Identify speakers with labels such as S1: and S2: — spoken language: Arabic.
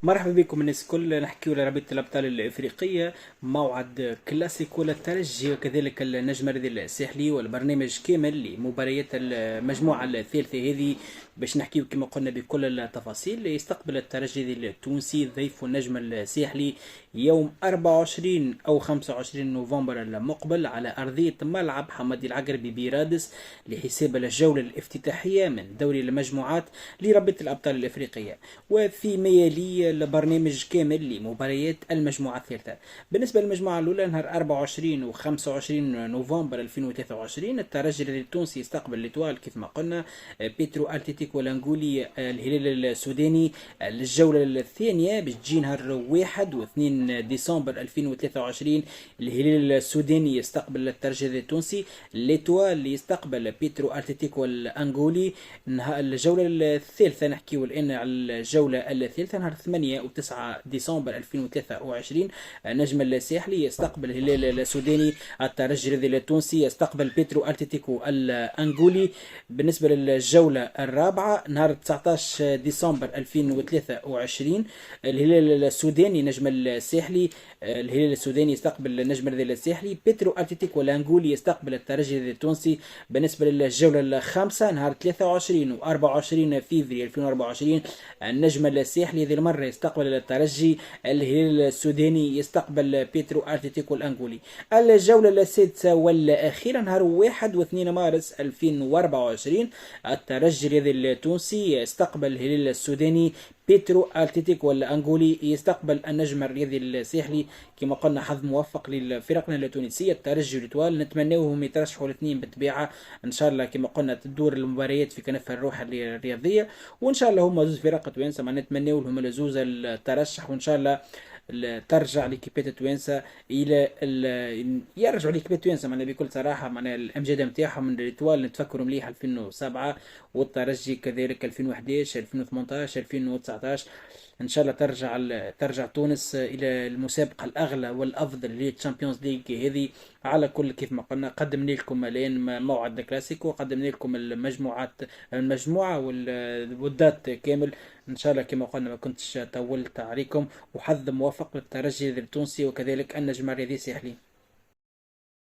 S1: مرحبا بكم الناس الكل، نحكيو على رابطة الأبطال الإفريقية. موعد كلاسيكو للترجي وكذلك النجم الرياضي الساحلي، والبرنامج كامل لمباريات المجموعة الثالثة هذه باش نحكيو كما قلنا بكل التفاصيل. يستقبل الترجي التونسي ضيف النجم الساحلي يوم 24 أو 25 نوفمبر المقبل على أرضية ملعب حمادي العقربي بيرادس لحساب الجولة الافتتاحية من دوري المجموعات لرابطة الأبطال الإفريقية، وفي ميالي البرنامج كامل لمباريات المجموعة الثالثة. بالنسبة للمجموعة الأولى نهار 24 و 25 نوفمبر 2023 الترجي التونسي يستقبل ليتوال كيف ما قلنا، بيترو أتلتيكو الأنغولي الهلال السوداني. الجولة الثانية بتجي نهار 1 و 2 ديسمبر 2023 الهلال السوداني يستقبل الترجي التونسي، ليتوال يستقبل بيترو أتلتيكو الأنغولي. الجولة الثالثة نحكيو الآن على الجولة الثالثة نهار 8 و 9 ديسمبر 2023 النجم الساحلي يستقبل الهلال السوداني، الترجي التونسي يستقبل بيترو أتلتيكو الأنغولي. بالنسبة للجولة الرابعة نهار 19 ديسمبر 2023 الهلال السوداني نجم الساحلي، الهلال السوداني يستقبل النجم الساحلي، بيترو أتلتيكو الأنغولي يستقبل الترجي التونسي. بالنسبة للجولة الخامسة نهار 23 و 24 فيفري 2024 النجم الساحلي ذي المرة يستقبل الترجي، الهلال السوداني يستقبل بيترو أتلتيكو الأنغولي. الجولة السادسة والأخيرة نهار 1 و 2 مارس 2024 الترجي التونسي يستقبل الهلال السوداني، بيترو أتلتيكو الأنغولي يستقبل النجم الرياضي الساحلي. كما قلنا حظ موفق لفرقنا التونسية الترجي والإتوال، نتمناوهم يترشحوا الاثنين بالطبيعة ان شاء الله. كما قلنا تدور المباريات في كنف الروح الرياضية، وان شاء الله هم زوز فرق توانسة ما نتمناو لهم الزوز الترشح، وان شاء الله ترجع لكيبات توانسة الى يرجعوا لكيبات توانسة معنا بكل صراحة. معنا الامجاد نتاعهم من الإتوال نتفكروا مليح 2007، والترجي كذلك 2011 2018 2019. ان شاء الله ترجع تونس الى المسابقه الاغلى والافضل للتشامبيونز ليج هذه. على كل كيف ما قلنا قدمنا لكم الان موعد كلاسيكو، قدمنا لكم المجموعه والودات كامل. ان شاء الله كما قلنا ما كنتش طولت عليكم، وحظ موفق للترجي التونسي وكذلك النجم الرياضي الساحلي.